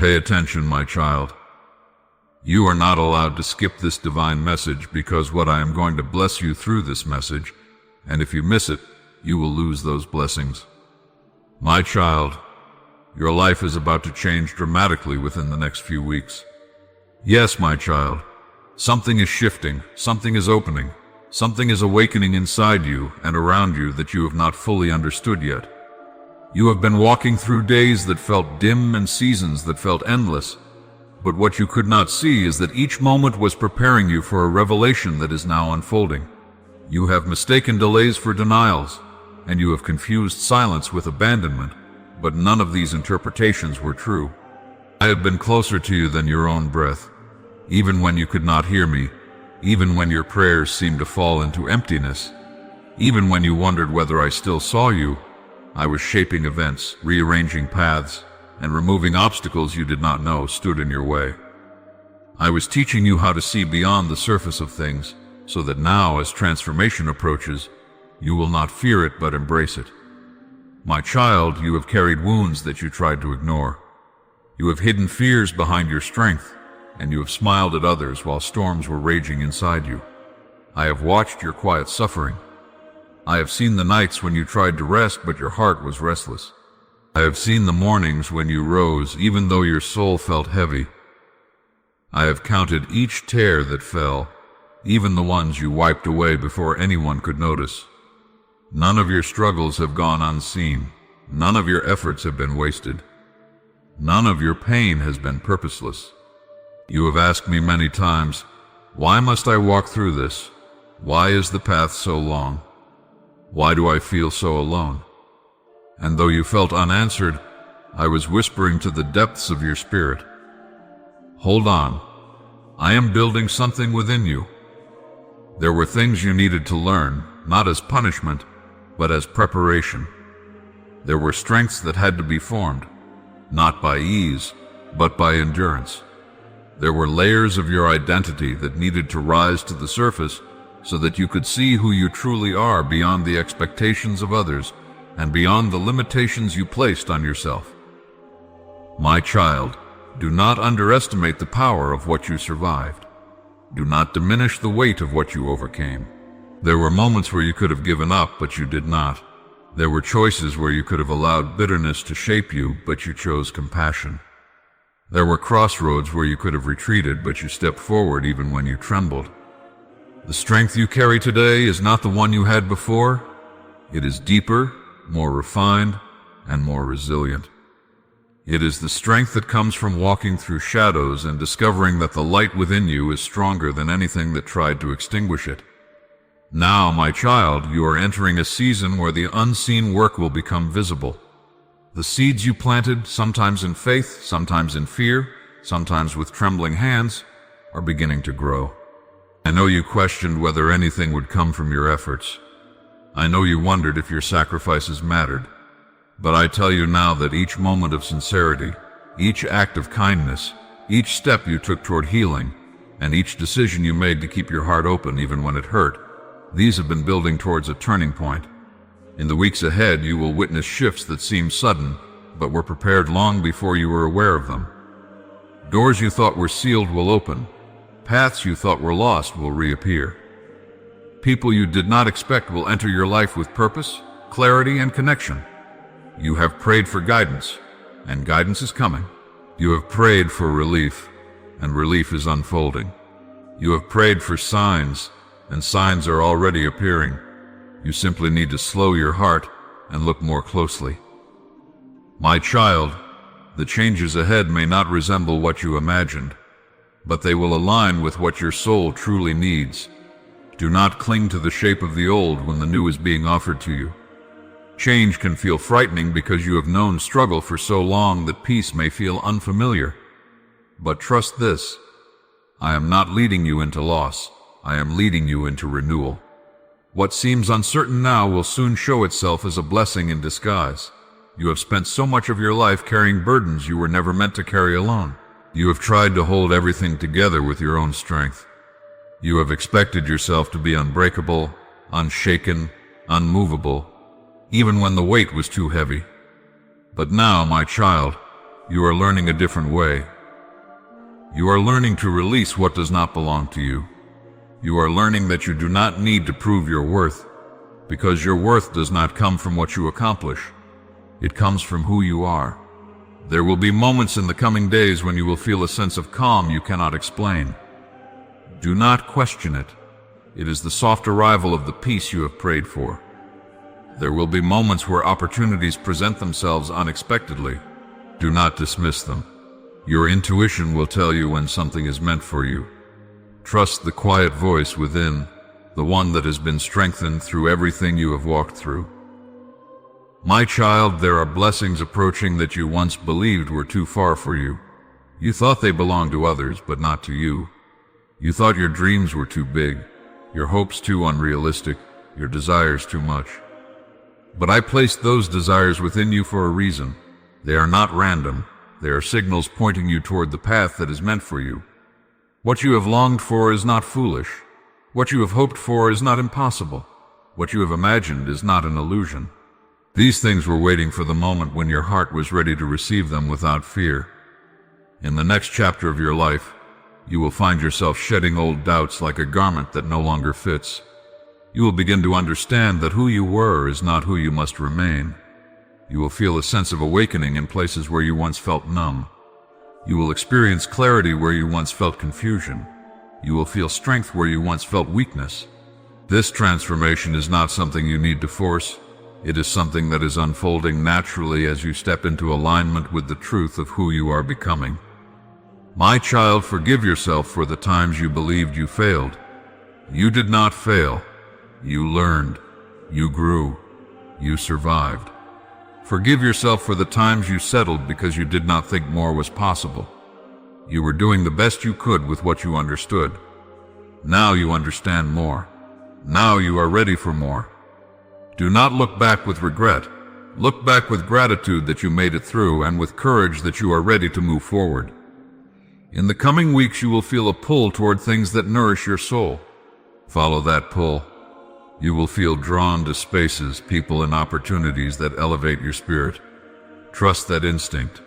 Pay attention, my child. You are not allowed to skip this divine message because what I am going to bless you through this message, and if you miss it, you will lose those blessings. My child, your life is about to change dramatically within the next few weeks. Yes, my child, something is shifting, something is opening, something is awakening inside you and around you that you have not fully understood yet. You have been walking through days that felt dim and seasons that felt endless, but what you could not see is that each moment was preparing you for a revelation that is now unfolding. You have mistaken delays for denials, and you have confused silence with abandonment, but none of these interpretations were true. I have been closer to you than your own breath, even when you could not hear me, even when your prayers seemed to fall into emptiness, even when you wondered whether I still saw you. I was shaping events, rearranging paths, and removing obstacles you did not know stood in your way. I was teaching you how to see beyond the surface of things, so that now, as transformation approaches, you will not fear it but embrace it. My child, you have carried wounds that you tried to ignore. You have hidden fears behind your strength, and you have smiled at others while storms were raging inside you. I have watched your quiet suffering. I have seen the nights when you tried to rest, but your heart was restless. I have seen the mornings when you rose, even though your soul felt heavy. I have counted each tear that fell, even the ones you wiped away before anyone could notice. None of your struggles have gone unseen. None of your efforts have been wasted. None of your pain has been purposeless. You have asked me many times, why must I walk through this? Why is the path so long? Why do I feel so alone? And though you felt unanswered, I was whispering to the depths of your spirit. Hold on. I am building something within you. There were things you needed to learn, not as punishment, but as preparation. There were strengths that had to be formed, not by ease, but by endurance. There were layers of your identity that needed to rise to the surface so that you could see who you truly are beyond the expectations of others and beyond the limitations you placed on yourself. My child, do not underestimate the power of what you survived. Do not diminish the weight of what you overcame. There were moments where you could have given up, but you did not. There were choices where you could have allowed bitterness to shape you, but you chose compassion. There were crossroads where you could have retreated, but you stepped forward even when you trembled. The strength you carry today is not the one you had before. It is deeper, more refined, and more resilient. It is the strength that comes from walking through shadows and discovering that the light within you is stronger than anything that tried to extinguish it. Now, my child, you are entering a season where the unseen work will become visible. The seeds you planted, sometimes in faith, sometimes in fear, sometimes with trembling hands, are beginning to grow. I know you questioned whether anything would come from your efforts. I know you wondered if your sacrifices mattered. But I tell you now that each moment of sincerity, each act of kindness, each step you took toward healing, and each decision you made to keep your heart open even when it hurt, these have been building towards a turning point. In the weeks ahead, you will witness shifts that seem sudden, but were prepared long before you were aware of them. Doors you thought were sealed will open. Paths you thought were lost will reappear. People you did not expect will enter your life with purpose, clarity, and connection. You have prayed for guidance, and guidance is coming. You have prayed for relief, and relief is unfolding. You have prayed for signs, and signs are already appearing. You simply need to slow your heart and look more closely. My child, the changes ahead may not resemble what you imagined, but they will align with what your soul truly needs. Do not cling to the shape of the old when the new is being offered to you. Change can feel frightening because you have known struggle for so long that peace may feel unfamiliar. But trust this, I am not leading you into loss. I am leading you into renewal. What seems uncertain now will soon show itself as a blessing in disguise. You have spent so much of your life carrying burdens you were never meant to carry alone. You have tried to hold everything together with your own strength. You have expected yourself to be unbreakable, unshaken, unmovable, even when the weight was too heavy. But now, my child, you are learning a different way. You are learning to release what does not belong to you. You are learning that you do not need to prove your worth, because your worth does not come from what you accomplish. It comes from who you are. There will be moments in the coming days when you will feel a sense of calm you cannot explain. Do not question it. It is the soft arrival of the peace you have prayed for. There will be moments where opportunities present themselves unexpectedly. Do not dismiss them. Your intuition will tell you when something is meant for you. Trust the quiet voice within, the one that has been strengthened through everything you have walked through. My child, there are blessings approaching that you once believed were too far for you. You thought they belonged to others, but not to you. You thought your dreams were too big, your hopes too unrealistic, your desires too much. But I placed those desires within you for a reason. They are not random. They are signals pointing you toward the path that is meant for you. What you have longed for is not foolish. What you have hoped for is not impossible. What you have imagined is not an illusion. These things were waiting for the moment when your heart was ready to receive them without fear. In the next chapter of your life, you will find yourself shedding old doubts like a garment that no longer fits. You will begin to understand that who you were is not who you must remain. You will feel a sense of awakening in places where you once felt numb. You will experience clarity where you once felt confusion. You will feel strength where you once felt weakness. This transformation is not something you need to force. It is something that is unfolding naturally as you step into alignment with the truth of who you are becoming. My child, forgive yourself for the times you believed you failed. You did not fail. You learned. You grew. You survived. Forgive yourself for the times you settled because you did not think more was possible. You were doing the best you could with what you understood. Now you understand more. Now you are ready for more. Do not look back with regret. Look back with gratitude that you made it through and with courage that you are ready to move forward. In the coming weeks, you will feel a pull toward things that nourish your soul. Follow that pull. You will feel drawn to spaces, people, and opportunities that elevate your spirit. Trust that instinct.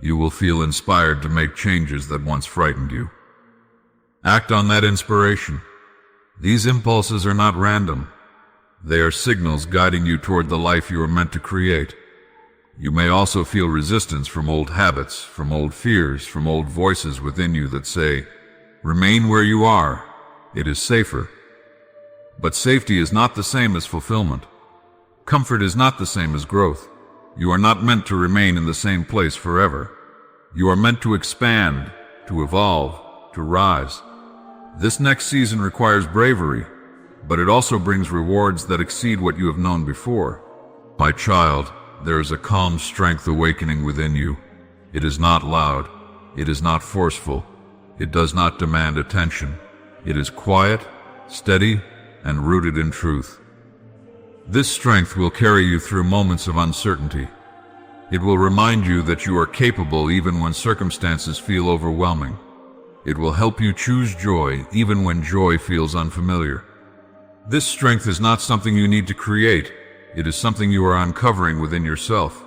You will feel inspired to make changes that once frightened you. Act on that inspiration. These impulses are not random. They are signals guiding you toward the life you are meant to create. You may also feel resistance from old habits, from old fears, from old voices within you that say, "Remain where you are. It is safer." But safety is not the same as fulfillment. Comfort is not the same as growth. You are not meant to remain in the same place forever. You are meant to expand, to evolve, to rise. This next season requires bravery, but it also brings rewards that exceed what you have known before. My child, there is a calm strength awakening within you. It is not loud. It is not forceful. It does not demand attention. It is quiet, steady, and rooted in truth. This strength will carry you through moments of uncertainty. It will remind you that you are capable even when circumstances feel overwhelming. It will help you choose joy even when joy feels unfamiliar. This strength is not something you need to create. It is something you are uncovering within yourself.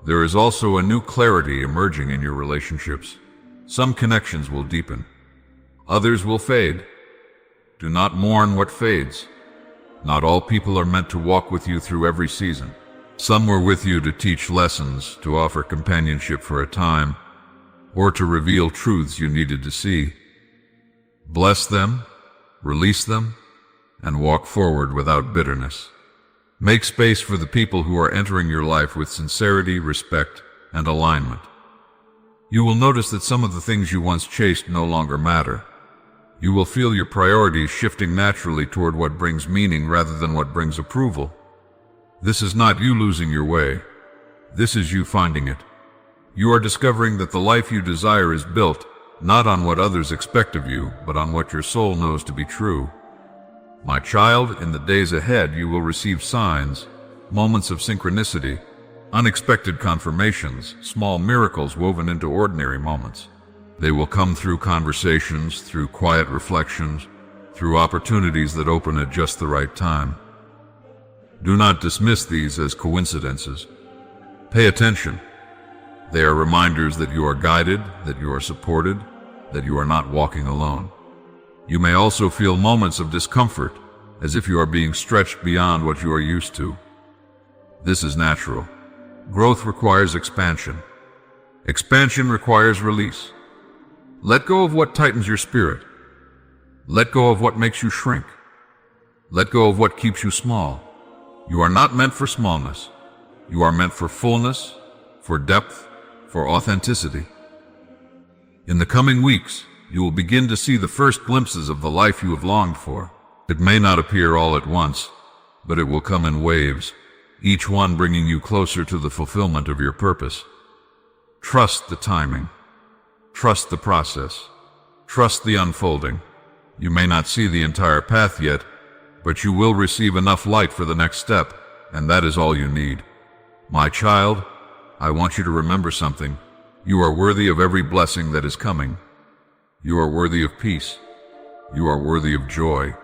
There is also a new clarity emerging in your relationships. Some connections will deepen. Others will fade. Do not mourn what fades. Not all people are meant to walk with you through every season. Some were with you to teach lessons, to offer companionship for a time, or to reveal truths you needed to see. Bless them, release them, and walk forward without bitterness. Make space for the people who are entering your life with sincerity, respect, and alignment. You will notice that some of the things you once chased no longer matter. You will feel your priorities shifting naturally toward what brings meaning rather than what brings approval. This is not you losing your way. This is you finding it. You are discovering that the life you desire is built not on what others expect of you, but on what your soul knows to be true. My child, in the days ahead you will receive signs, moments of synchronicity, unexpected confirmations, small miracles woven into ordinary moments. They will come through conversations, through quiet reflections, through opportunities that open at just the right time. Do not dismiss these as coincidences. Pay attention. They are reminders that you are guided, that you are supported, that you are not walking alone. You may also feel moments of discomfort, as if you are being stretched beyond what you are used to. This is natural. Growth requires expansion. Expansion requires release. Let go of what tightens your spirit. Let go of what makes you shrink. Let go of what keeps you small. You are not meant for smallness. You are meant for fullness, for depth, for authenticity. In the coming weeks, you will begin to see the first glimpses of the life you have longed for. It may not appear all at once, but it will come in waves, each one bringing you closer to the fulfillment of your purpose. Trust the timing. Trust the process. Trust the unfolding. You may not see the entire path yet, but you will receive enough light for the next step, and that is all you need. My child, I want you to remember something. You are worthy of every blessing that is coming. You are worthy of peace. You are worthy of joy.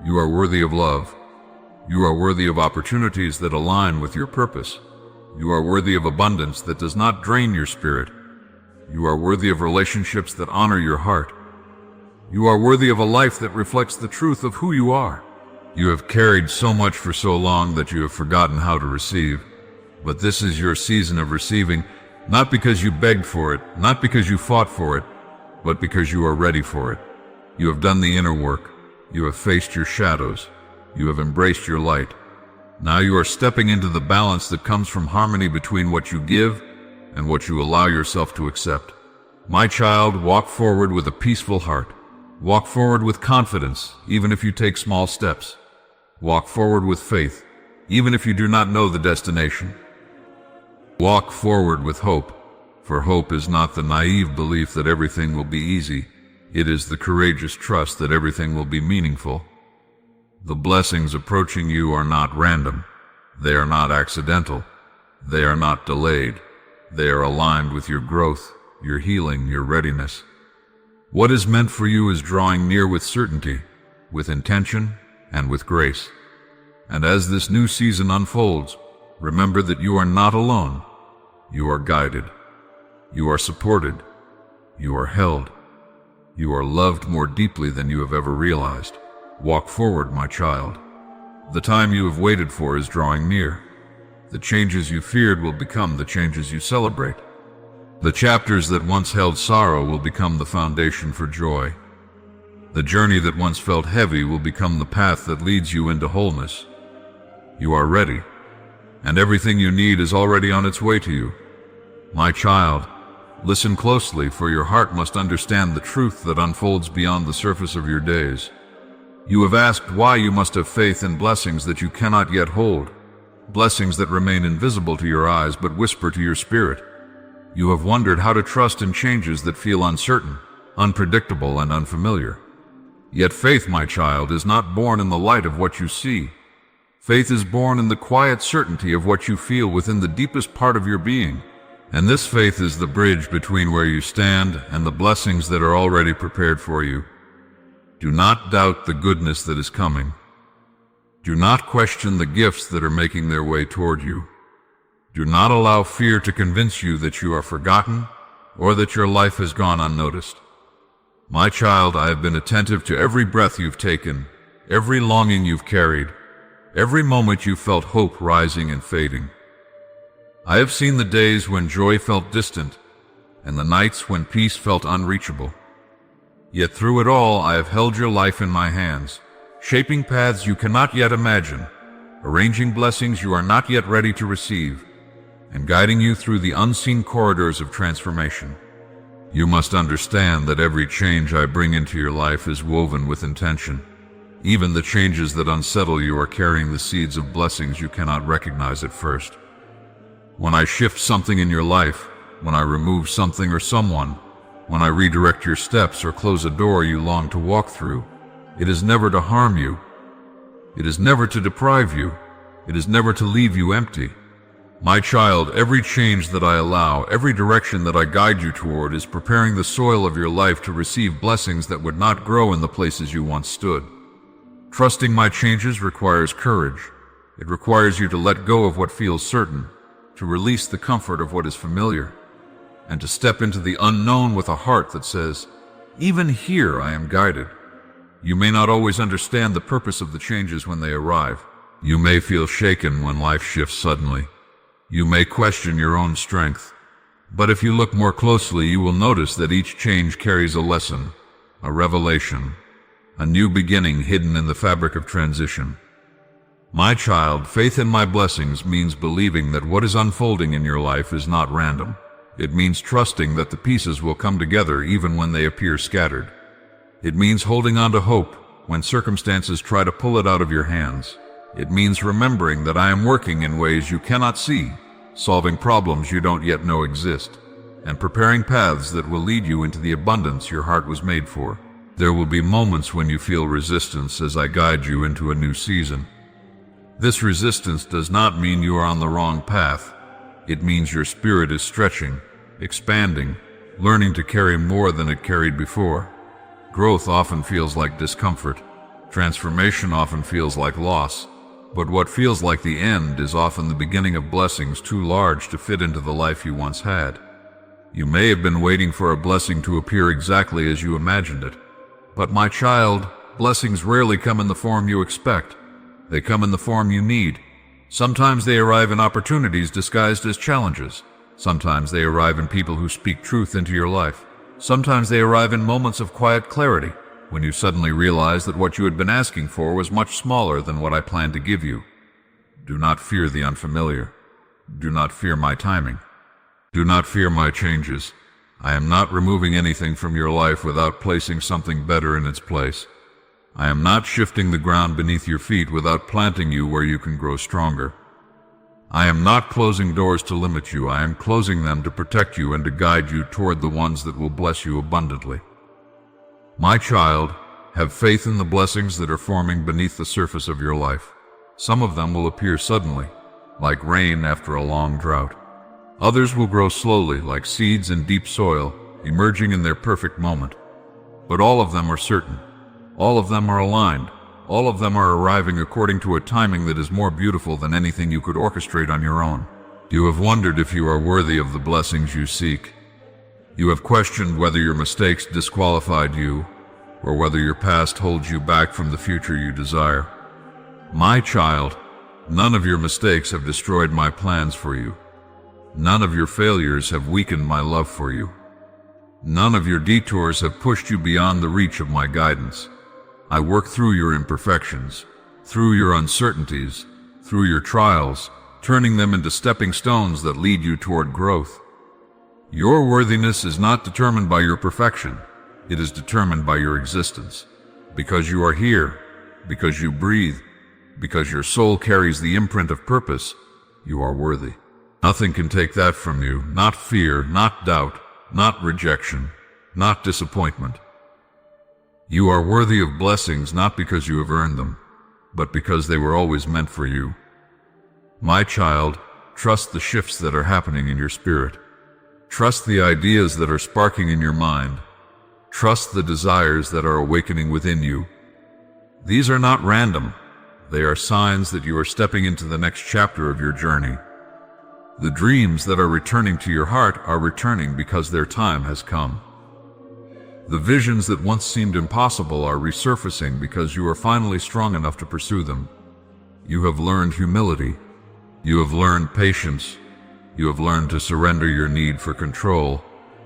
You are worthy of love. You are worthy of opportunities that align with your purpose. You are worthy of abundance that does not drain your spirit. You are worthy of relationships that honor your heart. You are worthy of a life that reflects the truth of who you are. You have carried so much for so long that you have forgotten how to receive. But this is your season of receiving, not because you begged for it, not because you fought for it, but because you are ready for it. You have done the inner work. You have faced your shadows. You have embraced your light. Now you are stepping into the balance that comes from harmony between what you give and what you allow yourself to accept. My child, walk forward with a peaceful heart. Walk forward with confidence, even if you take small steps. Walk forward with faith, even if you do not know the destination. Walk forward with hope, for hope is not the naive belief that everything will be easy. It is the courageous trust that everything will be meaningful. The blessings approaching you are not random. They are not accidental. They are not delayed. They are aligned with your growth, your healing, your readiness. What is meant for you is drawing near with certainty, with intention, and with grace. And as this new season unfolds, remember that you are not alone. You are guided. You are supported. You are held. You are loved more deeply than you have ever realized. Walk forward, my child. The time you have waited for is drawing near. The changes you feared will become the changes you celebrate. The chapters that once held sorrow will become the foundation for joy. The journey that once felt heavy will become the path that leads you into wholeness. You are ready, and everything you need is already on its way to you. My child, listen closely, for your heart must understand the truth that unfolds beyond the surface of your days. You have asked why you must have faith in blessings that you cannot yet hold, blessings that remain invisible to your eyes but whisper to your spirit. You have wondered how to trust in changes that feel uncertain, unpredictable, and unfamiliar. Yet faith, my child, is not born in the light of what you see. Faith is born in the quiet certainty of what you feel within the deepest part of your being. And this faith is the bridge between where you stand and the blessings that are already prepared for you. Do not doubt the goodness that is coming. Do not question the gifts that are making their way toward you. Do not allow fear to convince you that you are forgotten or that your life has gone unnoticed. My child, I have been attentive to every breath you've taken, every longing you've carried, every moment you felt hope rising and fading. I have seen the days when joy felt distant and the nights when peace felt unreachable. Yet through it all, I have held your life in my hands, shaping paths you cannot yet imagine, arranging blessings you are not yet ready to receive, and guiding you through the unseen corridors of transformation. You must understand that every change I bring into your life is woven with intention. Even the changes that unsettle you are carrying the seeds of blessings you cannot recognize at first. When I shift something in your life, when I remove something or someone, when I redirect your steps or close a door you long to walk through, it is never to harm you. It is never to deprive you. It is never to leave you empty. My child, every change that I allow, every direction that I guide you toward is preparing the soil of your life to receive blessings that would not grow in the places you once stood. Trusting my changes requires courage. It requires you to let go of what feels certain, to release the comfort of what is familiar, and to step into the unknown with a heart that says, "Even here I am guided." You may not always understand the purpose of the changes when they arrive. You may feel shaken when life shifts suddenly. You may question your own strength. But if you look more closely, you will notice that each change carries a lesson, a revelation, a new beginning hidden in the fabric of transition. My child, faith in my blessings means believing that what is unfolding in your life is not random. It means trusting that the pieces will come together even when they appear scattered. It means holding on to hope when circumstances try to pull it out of your hands. It means remembering that I am working in ways you cannot see, solving problems you don't yet know exist, and preparing paths that will lead you into the abundance your heart was made for. There will be moments when you feel resistance as I guide you into a new season. This resistance does not mean you are on the wrong path. It means your spirit is stretching, expanding, learning to carry more than it carried before. Growth often feels like discomfort. Transformation often feels like loss. But what feels like the end is often the beginning of blessings too large to fit into the life you once had. You may have been waiting for a blessing to appear exactly as you imagined it. But my child, blessings rarely come in the form you expect. They come in the form you need. Sometimes they arrive in opportunities disguised as challenges. Sometimes they arrive in people who speak truth into your life. Sometimes they arrive in moments of quiet clarity, when you suddenly realize that what you had been asking for was much smaller than what I planned to give you. Do not fear the unfamiliar. Do not fear my timing. Do not fear my changes. I am not removing anything from your life without placing something better in its place. I am not shifting the ground beneath your feet without planting you where you can grow stronger. I am not closing doors to limit you. I am closing them to protect you and to guide you toward the ones that will bless you abundantly. My child, have faith in the blessings that are forming beneath the surface of your life. Some of them will appear suddenly, like rain after a long drought. Others will grow slowly, like seeds in deep soil, emerging in their perfect moment. But all of them are certain. All of them are aligned. All of them are arriving according to a timing that is more beautiful than anything you could orchestrate on your own. You have wondered if you are worthy of the blessings you seek. You have questioned whether your mistakes disqualified you, or whether your past holds you back from the future you desire. My child, none of your mistakes have destroyed my plans for you. None of your failures have weakened my love for you. None of your detours have pushed you beyond the reach of my guidance. I work through your imperfections, through your uncertainties, through your trials, turning them into stepping stones that lead you toward growth. Your worthiness is not determined by your perfection. It is determined by your existence. Because you are here, because you breathe, because your soul carries the imprint of purpose, you are worthy. Nothing can take that from you, not fear, not doubt, not rejection, not disappointment. You are worthy of blessings not because you have earned them, but because they were always meant for you. My child, trust the shifts that are happening in your spirit. Trust the ideas that are sparking in your mind. Trust the desires that are awakening within you. These are not random. They are signs that you are stepping into the next chapter of your journey. The dreams that are returning to your heart are returning because their time has come. The visions that once seemed impossible are resurfacing because you are finally strong enough to pursue them. You have learned humility. You have learned patience. You have learned to surrender your need for control.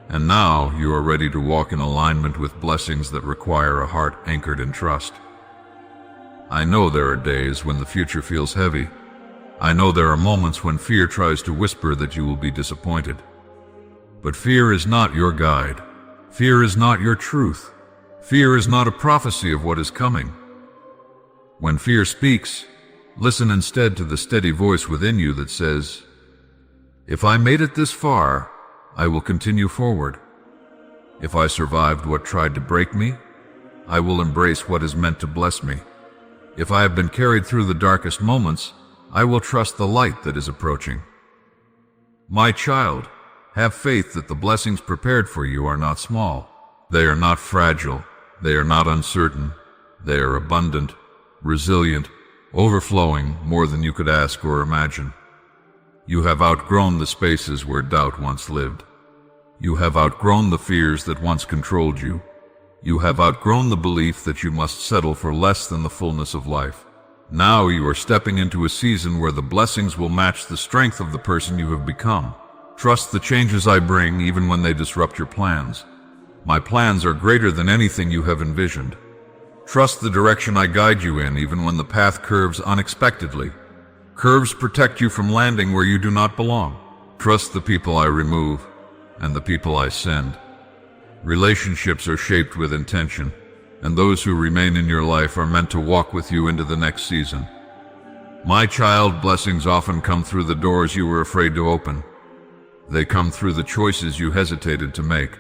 And now you are ready to walk in alignment with blessings that require a heart anchored in trust. I know there are days when the future feels heavy. I know there are moments when fear tries to whisper that you will be disappointed. But fear is not your guide. Fear is not your truth. Fear is not a prophecy of what is coming. When fear speaks, listen instead to the steady voice within you that says, "If I made it this far, I will continue forward. If I survived what tried to break me, I will embrace what is meant to bless me. If I have been carried through the darkest moments, I will trust the light that is approaching." My child, have faith that the blessings prepared for you are not small. They are not fragile. They are not uncertain. They are abundant, resilient, overflowing more than you could ask or imagine. You have outgrown the spaces where doubt once lived. You have outgrown the fears that once controlled you. You have outgrown the belief that you must settle for less than the fullness of life. Now you are stepping into a season where the blessings will match the strength of the person you have become. Trust the changes I bring even when they disrupt your plans. My plans are greater than anything you have envisioned. Trust the direction I guide you in even when the path curves unexpectedly. Curves protect you from landing where you do not belong. Trust the people I remove and the people I send. Relationships are shaped with intention, and those who remain in your life are meant to walk with you into the next season. My child, blessings often come through the doors you were afraid to open. They come through the choices you hesitated to make.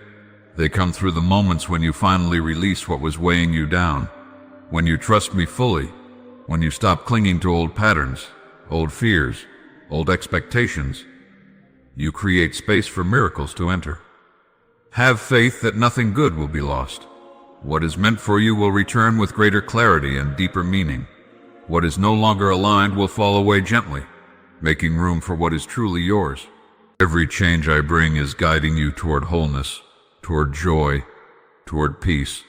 They come through the moments when you finally release what was weighing you down. When you trust me fully. When you stop clinging to old patterns, old fears, old expectations. You create space for miracles to enter. Have faith that nothing good will be lost. What is meant for you will return with greater clarity and deeper meaning. What is no longer aligned will fall away gently, making room for what is truly yours. Every change I bring is guiding you toward wholeness, toward joy, toward peace.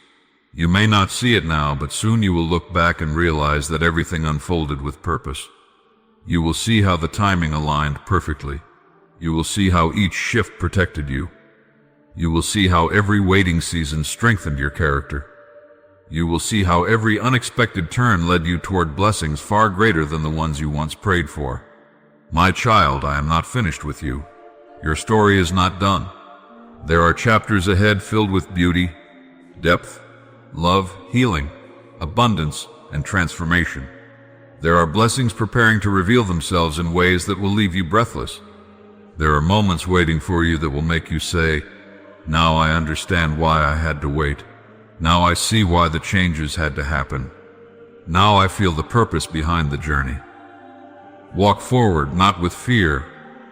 You may not see it now, but soon you will look back and realize that everything unfolded with purpose. You will see how the timing aligned perfectly. You will see how each shift protected you. You will see how every waiting season strengthened your character. You will see how every unexpected turn led you toward blessings far greater than the ones you once prayed for. My child, I am not finished with you. Your story is not done. There are chapters ahead filled with beauty, depth, love, healing, abundance, and transformation. There are blessings preparing to reveal themselves in ways that will leave you breathless. There are moments waiting for you that will make you say, "Now I understand why I had to wait. Now I see why the changes had to happen. Now I feel the purpose behind the journey." Walk forward not with fear,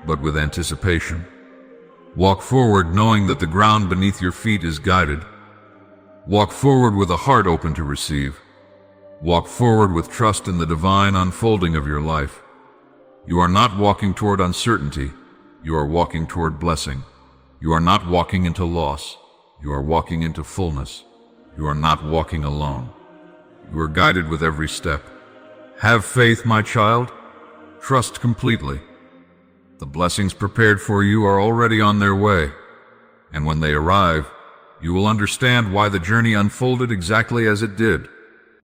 but with anticipation. Walk forward knowing that the ground beneath your feet is guided. Walk forward with a heart open to receive. Walk forward with trust in the divine unfolding of your life. You are not walking toward uncertainty. You are walking toward blessing. You are not walking into loss. You are walking into fullness. You are not walking alone. You are guided with every step. Have faith, my child. Trust completely. The blessings prepared for you are already on their way, and when they arrive, you will understand why the journey unfolded exactly as it did.